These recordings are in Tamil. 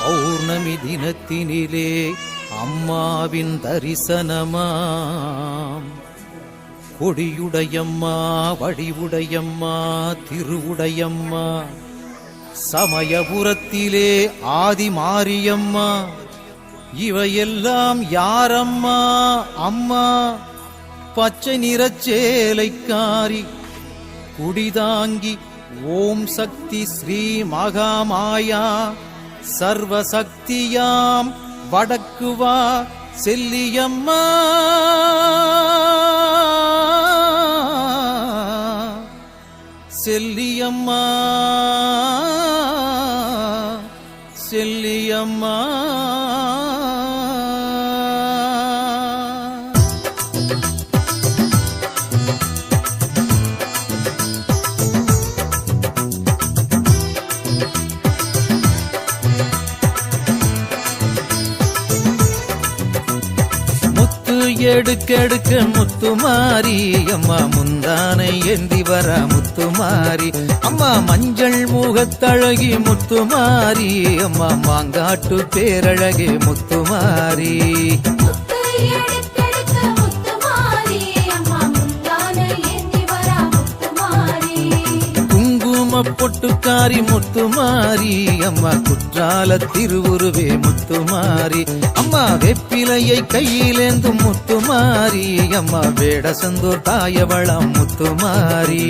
பௌர்ணமி தினத்தினிலே அம்மாவின் தரிசனமாம். கொடியுடையம்மா, வடிவுடையம்மா, திருவுடையம்மா, சமயபுரத்திலே ஆதி மாரியம்மா. இவையெல்லாம் யாரம்மா? அம்மா பச்சை நிறச்சேலைக்காரி, குடிதாங்கி ஓம் சக்தி ஸ்ரீ மகாமாயா, சர்வசக்தியாம் வடக்குவா செல்லியம்மா. செல்லியம்மா, செல்லியம்மா. எடுக்கெடுக்க முத்துமாரி அம்மா, முந்தானை ஏந்தி வர முத்துமாரி அம்மா, மஞ்சள் முகத்தழகி முத்துமாரி அம்மா, மாங்காட்டு பேரழகே முத்துமாரி. பொட்டுக்காரி முத்துமாரி அம்மா, குற்றால திருவுருவே முத்துமாரி அம்மா, வெப்பிலையை கையிலேந்தும் முத்துமாரி அம்மா, வேடசந்தூர் தாயவளம் முத்துமாரி.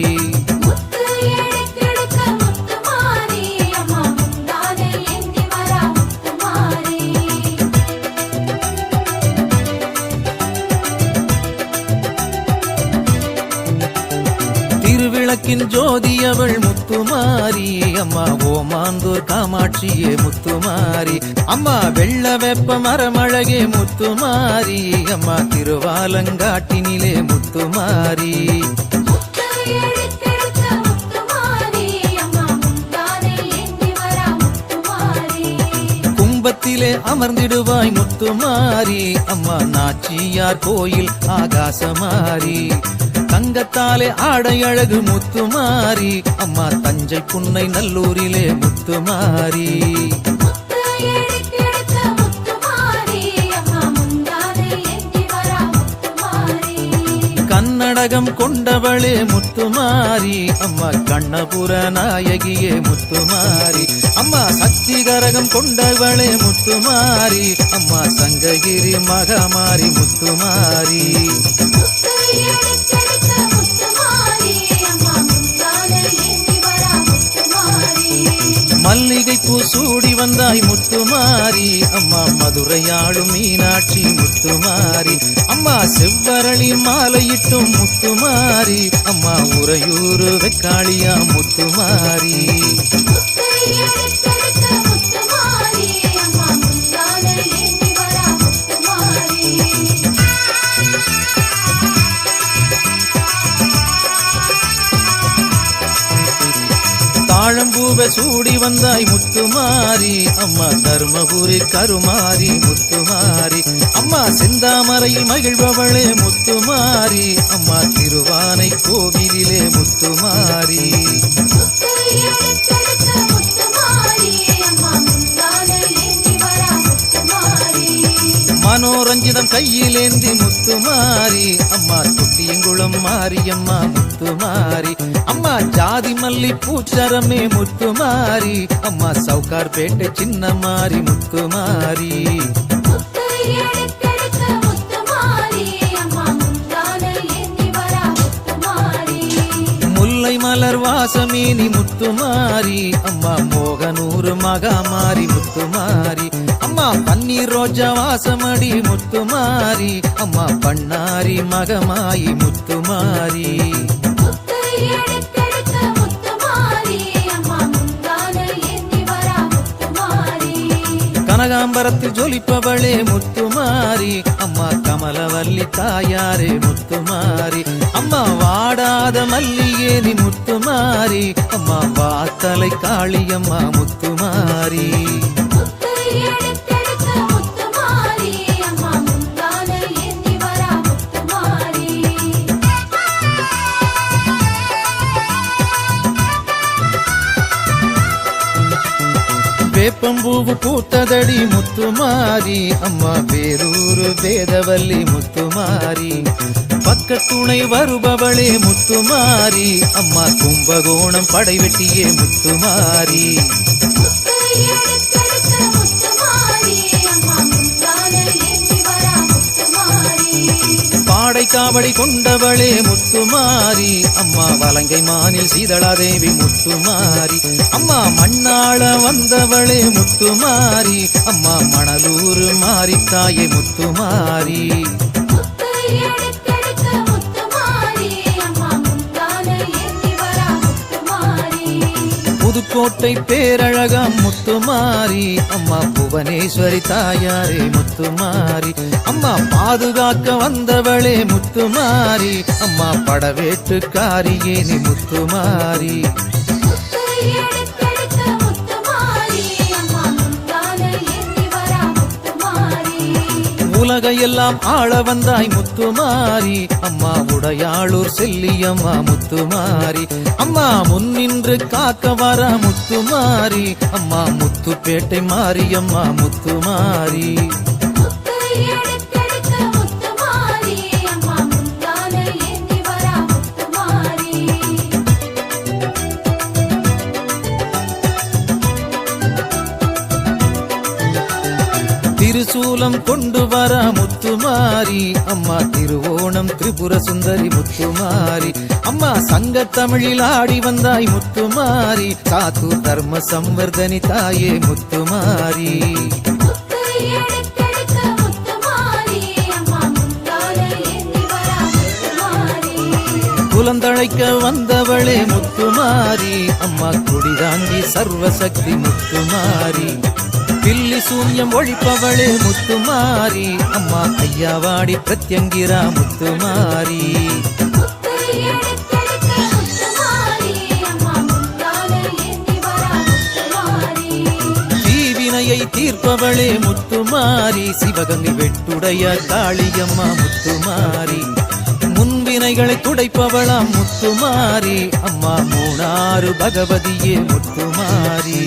திருவிளக்கின் ஜோதி அவள் முத்துமாரி அம்மா, ஓமாந்தூர் காமாட்சியே முத்துமாரி அம்மா, வெள்ள வெப்ப மரமழகே முத்துமாரி அம்மா, திருவாலங்காட்டினிலே முத்துமாரி. கும்பத்திலே அமர்ந்திடுவாய் முத்துமாரி அம்மா, நாச்சியார் கோயில் ஆகாசமாரி, தங்கத்தாலே ஆடை அழகு முத்துமாரி அம்மா, தஞ்சை புன்னை நல்லூரிலே முத்துமாரி. கன்னடகம் கொண்டவளே முத்துமாரி அம்மா, கண்ணபுர நாயகியே முத்துமாரி அம்மா, சக்தி கரகம் கொண்டவளே முத்துமாரி அம்மா, சங்ககிரி மகமாரி முத்துமாரி. மல்லிகை பூ சூடி வந்தாய் முத்துமாரி அம்மா, மதுரையாளும் மீனாட்சி முத்துமாரி அம்மா, செவ்வரளி மாலையிட்டும் முத்துமாரி அம்மா, உறையூரு வெக்காளியா முத்துமாரி. தாழம்பூவை சூடி வந்தாய் முத்துமாரி அம்மா, தர்மபுரி கருமாரி முத்துமாரி அம்மா, செந்தாமரையில் மகிழ்பவளே முத்துமாரி அம்மா, திருவானை கோவிலிலே முத்துமாரி. மனோரஞ்சிதம் கையிலேந்தி முத்துமாரி அம்மா, குட்டியங்குளம் மாரியம்மா முத்துமாரி அம்மா, ஜாதி மல்லி பூச்சரமே முத்துமாரி அம்மா, சவுகார் பேட்டை சின்னமாரி முத்துமாரி. முல்லை மலர் வாசமேனி முத்துமாரி அம்மா, மோகனூர் மகாமாரி முத்துமாரி அம்மா, பன்னீர் ரோஜா வாசமடி முத்துமாரி அம்மா, பண்ணாரி மகமாயி முத்துமாரி. கனகாம்பரத்தில் ஜொலிப்பவளே முத்துமாரி அம்மா, கமலவல்லி தாயாரே முத்துமாரி அம்மா, வாடாத மல்லியேனி முத்துமாரி அம்மா, வாத்தலை காளியம்மா முத்துமாரி. வேப்ப வேப்பம்பூவு பூத்ததடி முத்துமாரி அம்மா பேரூரு வேதவல்லி முத்துமாரி பக்கத்துணை வருபவளே முத்துமாரி அம்மா கும்பகோணம் படைவெட்டியே முத்துமாரி பாடை காவடி கொண்டவளே முத்துமாரி அம்மா வலங்கை மானில் சீதளாதேவி முத்துமாரி அம்மா மண்ணாள வந்தவளே முத்துமாரி அம்மா மணலூர் மாரித்தாயே முத்துமாரி புதுக்கோட்டை பேரழகா முத்துமாரி அம்மா புவனேஸ்வரி தாயாரே முத்துமாரி அம்மா பாதுகாக்க வந்தவளே முத்துமாரி அம்மா படவேட்டுக்காரியே நீ முத்துமாரி உலகையெல்லாம் ஆள வந்தாய் முத்துமாரி அம்மா உடையாளூர் செல்லியம்மா முத்துமாரி அம்மா முன்னின்று காக்க வர முத்துமாரி அம்மா முத்துப்பேட்டை மாரியம்மா முத்துமாரி திருசூலம் கொண்டு வர முத்துமாரி அம்மா திருவோணம் திரிபுர சுந்தரி முத்துமாரி அம்மா சங்க தமிழில் ஆடி வந்தாய் முத்துமாரி சாத்தூர் தர்ம சம்வர்தனி தாயே முத்துமாரி குலந்தழைக்க வந்தவளே முத்துமாரி அம்மா குடிதாங்கி சர்வசக்தி முத்துமாரி பில்லி சூன்யம் ஒழிப்பவளே முத்துமாரி அம்மா ஐயாவாடி பிரத்யங்கிரா முத்துமாரி தீவினையை தீர்ப்பவளே முத்துமாரி சிவகங்கை வெட்டுடைய காளியம்மா முத்துமாரி முன்வினைகளை துடைப்பவளாம் முத்துமாரி அம்மா மூணாறு பகவதியே முத்துமாரி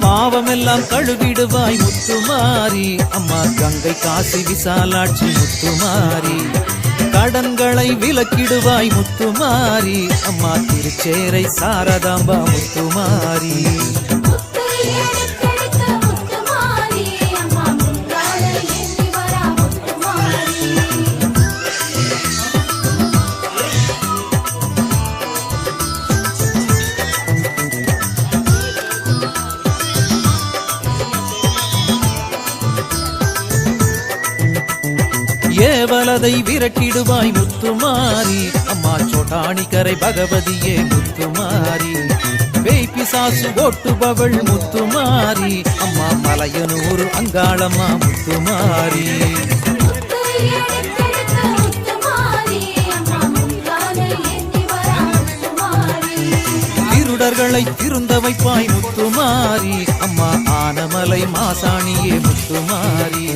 பாவமெல்லாம் கழுவிடுவாய் முத்துமாரி அம்மா கங்கை காசி விசாலாட்சி முத்துமாரி கடன்களை விலக்கிடுவாய் முத்துமாரி அம்மா திருச்சேரை சாரதாம்பா முத்துமாரி ஏவலதை விரட்டிடுவாய் முத்துமாரி அம்மா சோட்டாணிக்கரை பகவதியே முத்துமாரி பேய்பிசாசு ஓட்டுபவள் முத்துமாரி அம்மா மலையனூர் அங்காளம்மா முத்துமாரி திருடர்களை திருந்த வைப்பாய் முத்துமாரி அம்மா ஆனமலை மாசாணியே முத்துமாரி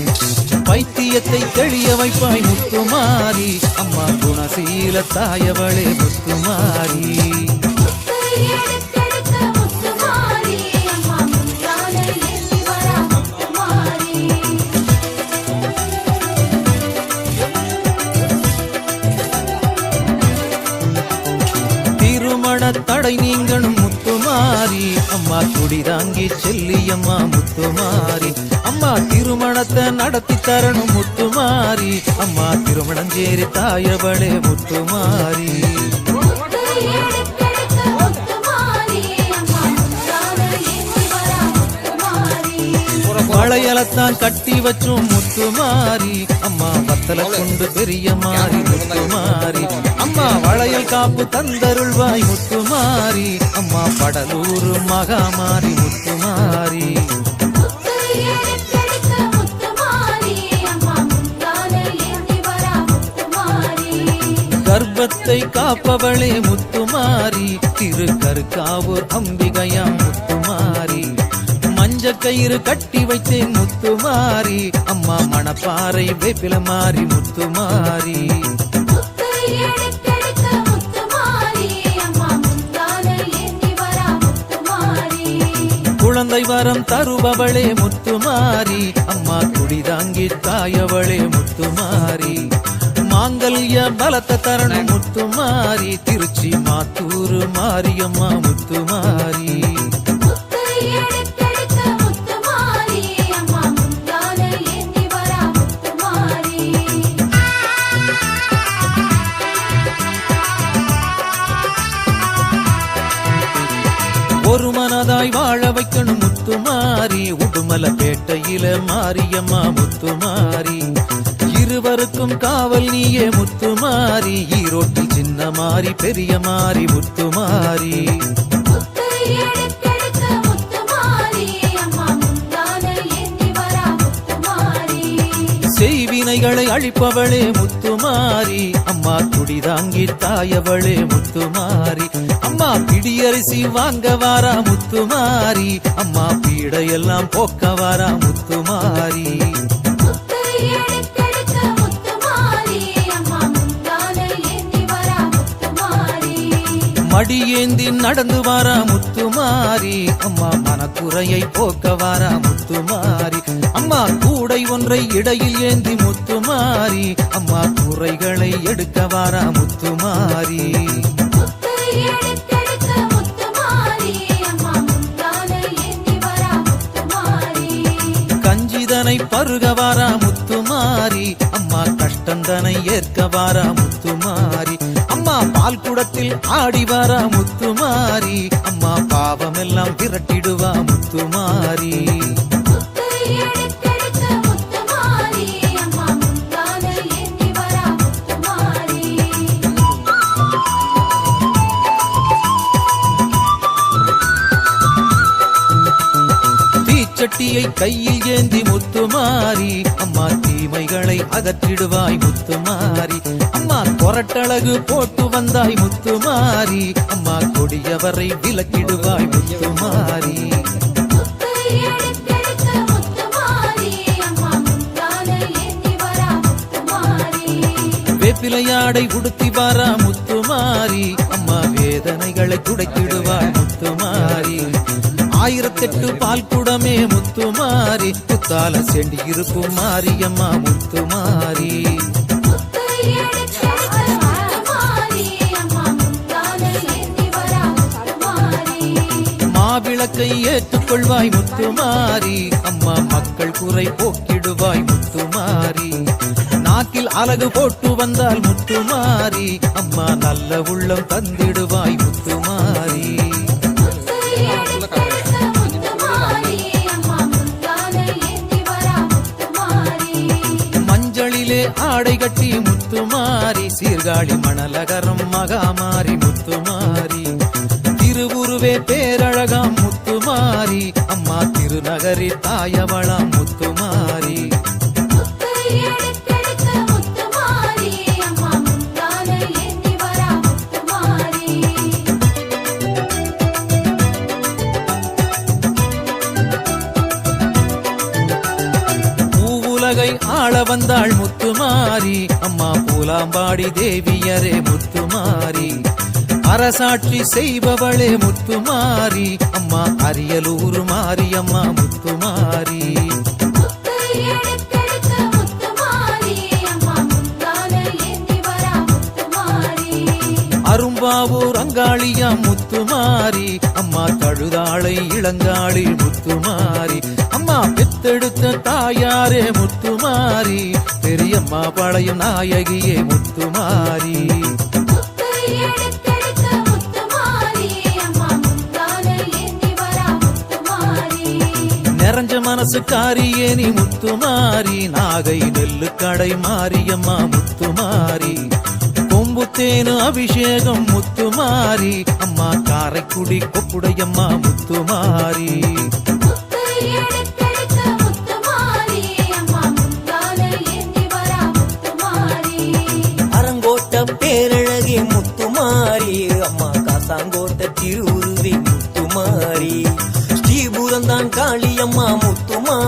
பைத்தியத்தை தெளிய வைப்பாய் முத்துமாரி அம்மா குணசீல தாயவளே முத்துமாரி திருமண தடை நீங்கணும் முத்துமாரி அம்மா குடிதாங்கி செல்லியம்மா முத்துமாரி அம்மா திருமணத்தை நடத்தி தரணும் முத்துமாரி அம்மா திருமணஞ்சேரி தாயவளே முத்துமாரி வளையலத்தான் கட்டி வச்சோம் முத்துமாரி அம்மா வத்தல கொண்டு பெரிய மாறி முத்துமாரி அம்மா வளையல் காப்பு தந்தருள்வாய் முத்துமாரி அம்மா படலூர் மகாமாரி முத்துமாரி கர்ப்பத்தை காப்பவளே முத்துமாரி திருக்கருக்காவூர் அம்பிகையா முத்துமாரி மஞ்ச கயிறு கட்டி வைத்தேன் முத்துமாரி அம்மா மணப்பாறை வேப்பில மாறி முத்துமாரி குழந்தை வரம் தருபவளே முத்துமாரி அம்மா குடிதாங்கி தாயவளே முத்துமாரி மாங்கல்ய பலத்த தரணம் முத்துமாரி திருச்சி மாத்தூர் மாரியம்மா முத்துமாரி ஒரு மனதாய் வாழ வைக்கணும் முத்துமாரி உடுமல பேட்டையில மாரியம்மா முத்துமாரி இருவருக்கும் காவல் நீயே முத்துமாரி ஈரோட்டில் சின்ன மாறி பெரிய மாறி முத்துமாரி செய்வினைகளை அழிப்பவளே முத்துமாரி அம்மா குடிதாங்கி தாயவளே முத்துமாரி அம்மா பிடியரிசி வாங்க வாரா முத்துமாரி அம்மா பீடையெல்லாம் போக்க வாரா முத்துமாரி மடியேந்தி நடந்து வாரா முத்துமாரி அம்மா மனக்குறையை போக்க வாரா முத்துமாரி அம்மா கூடை ஒன்றை இடையில் ஏந்தி முத்துமாரி அம்மா குறைகளை எடுக்க வாரா முத்துமாரி கஞ்சிதனை பருக வாரா முத்துமாரி அம்மா கஷ்டந்தனை ஏற்க வாரா முத்துமாரி அம்மா பால் குடத்தில் ஆடி வாரா முத்துமாரி அம்மா பாவமெல்லாம் விரட்டிடுவா முத்துமாரி தீச்சட்டியை கையில் ஏந்தி முத்துமாரி அம்மா தீமைகளை அகற்றிடுவாய் முத்துமாரி அம்மா கொரட்டழகு போட்டு வந்தாய் முத்துமாரி அம்மா கொடியவரை விலக்கிடுவாய் முத்துமாரி வேப்பிலையாடை உடுத்தி வாரா முத்துமாரி அம்மா வேதனைகளை துடைத்திடுவாய் முத்துமாரி 1008 பால் குடமே முத்துமாரி புத்தால செண்டி இருக்கும் மாரியம்மா முத்துமாரி மாவிளக்கை ஏற்றுக்கொள்வாய் முத்துமாரி அம்மா மக்கள் குறை போக்கிடுவாய் முத்துமாரி நாக்கில் அலகு போட்டு வந்தால் முத்துமாரி அம்மா நல்ல உள்ளம் தந்திடுவாய் முத்துமாரி மஞ்சளிலே ஆடை கட்டி முத்துமாரி சீர்காழி மணலகரம் மகாமாரி முத்துமாரி திருவுருவே பேரழகாம் முத்துமாரி அம்மா திருநகரி தாயவளாம் முத்துமாரி பூவுலகை ஆள வந்தாள் முத்துமாரி அம்மா பூலாம்பாடி தேவியரே முத்துமாரி அரசாட்சி செய்பவளே முத்துமாரி அம்மா அரியலூர் மாரியம்மா முத்துமாரி அரும்பாவூர் அங்காளியா முத்துமாரி அம்மா தழுதாளை இளங்காளி முத்துமாரி அம்மா பெத்தெடுத்த தாயாரே முத்துமாரி பெரியம்மா பழைய நாயகியே முத்துமாரி நிறைஞ்ச மனசுக்காரியே நீ முத்துமாரி நாகை நெல்லு கடை மாரியம்மா முத்துமாரி கொம்புத்தேனு அபிஷேகம் முத்துமாரி அம்மா காரைக்குடி கொப்புடையம்மா முத்துமாரி அரங்கோட்ட பேரழகே முத்துமாரி அம்மா காசாங்கோட்ட திருவுருவே முத்துமாரி ஸ்ரீபுரந்தான் காளியம்மா